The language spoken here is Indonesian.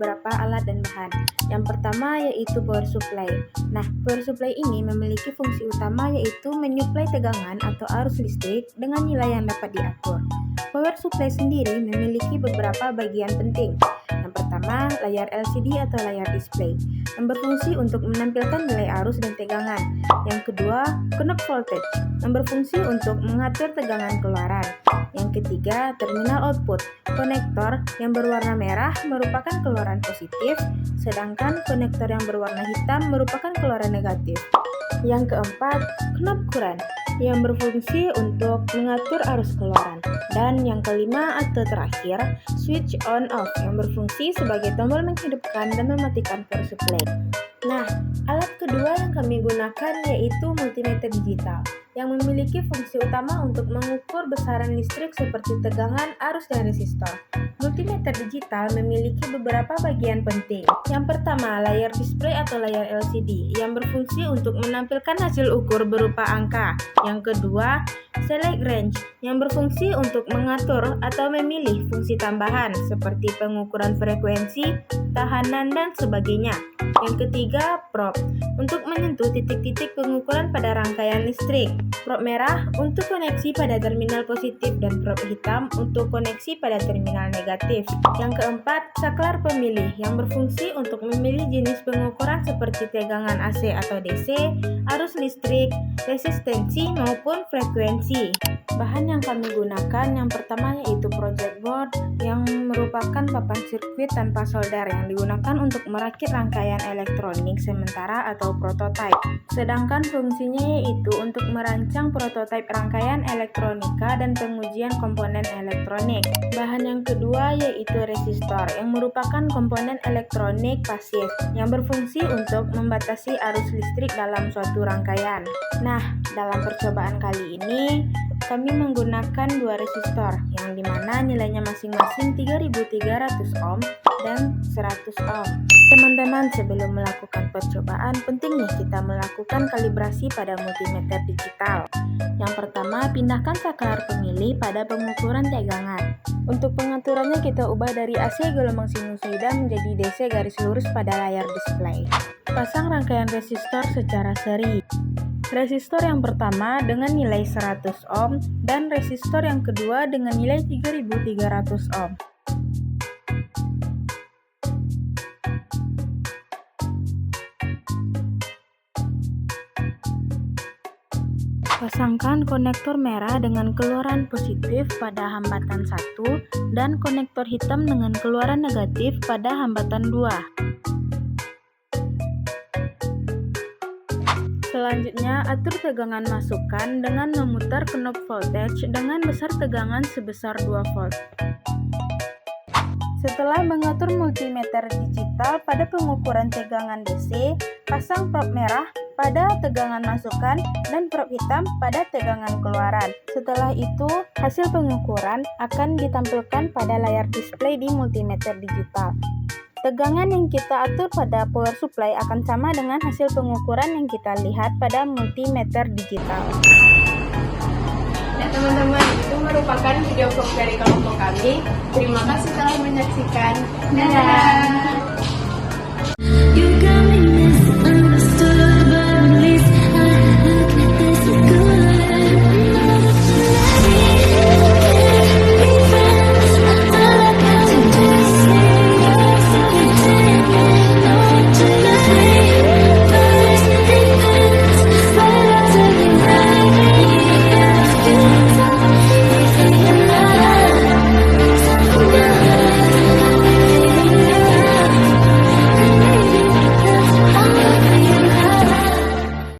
beberapa alat dan bahan. Yang pertama yaitu power supply. Nah, power supply ini memiliki fungsi utama yaitu menyuplai tegangan atau arus listrik dengan nilai yang dapat diatur. Power supply sendiri memiliki beberapa bagian penting. Yang pertama, layar LCD atau layar display yang berfungsi untuk menampilkan nilai arus dan tegangan. Yang kedua, knob voltage yang berfungsi untuk mengatur tegangan keluaran. Yang ketiga, terminal output. Konektor yang berwarna merah merupakan keluaran positif, sedangkan konektor yang berwarna hitam merupakan keluaran negatif. Yang keempat, knob current yang berfungsi untuk mengatur arus keluaran. Dan yang kelima atau terakhir, switch on off yang berfungsi sebagai tombol menghidupkan dan mematikan power supply. Nah, alat kedua yang kami gunakan yaitu multimeter digital yang memiliki fungsi utama untuk mengukur besaran listrik seperti tegangan, arus, dan resistor. Multimeter digital memiliki beberapa bagian penting. Yang pertama, layar display atau layar LCD yang berfungsi untuk menampilkan hasil ukur berupa angka. Yang kedua, select range yang berfungsi untuk mengatur atau memilih fungsi tambahan seperti pengukuran frekuensi, tahanan, dan sebagainya. Yang ketiga, probe untuk menyentuh titik-titik pengukuran pada rangkaian listrik. Probe merah untuk koneksi pada terminal positif dan probe hitam untuk koneksi pada terminal negatif. Yang keempat, saklar pemilih yang berfungsi untuk memilih jenis pengukuran seperti tegangan AC atau DC, arus listrik, resistensi maupun frekuensi. Bahan yang kami gunakan yang pertama yaitu project board yang merupakan papan sirkuit tanpa solder yang digunakan untuk merakit rangkaian elektronik sementara atau prototype. Sedangkan fungsinya yaitu untuk merancang prototipe rangkaian elektronika dan pengujian komponen elektronik. Bahan yang kedua yaitu resistor yang merupakan komponen elektronik pasif yang berfungsi untuk membatasi arus listrik dalam suatu rangkaian. Nah, dalam percobaan kali ini kami menggunakan dua resistor yang dimana nilainya masing-masing 3300 ohm dan 100 ohm. Teman-teman, sebelum melakukan percobaan, penting nih kita melakukan kalibrasi pada multimeter digital. Yang pertama, pindahkan saklar pemilih pada pengukuran tegangan. Untuk pengaturannya kita ubah dari AC gelombang sinusoida menjadi DC garis lurus pada layar display. Pasang rangkaian resistor secara seri. Resistor yang pertama dengan nilai 100 ohm dan resistor yang kedua dengan nilai 3300 ohm. Pasangkan konektor merah dengan keluaran positif pada hambatan 1 dan konektor hitam dengan keluaran negatif pada hambatan 2. Selanjutnya, atur tegangan masukan dengan memutar knob voltage dengan besar tegangan sebesar 2 volt. Setelah mengatur multimeter digital pada pengukuran tegangan DC, pasang probe merah pada tegangan masukan dan probe hitam pada tegangan keluaran. Setelah itu, hasil pengukuran akan ditampilkan pada layar display di multimeter digital. Tegangan yang kita atur pada power supply akan sama dengan hasil pengukuran yang kita lihat pada multimeter digital. Ya teman-teman, itu merupakan video vlog dari kelompok kami. Terima kasih telah menyaksikan. Dadah!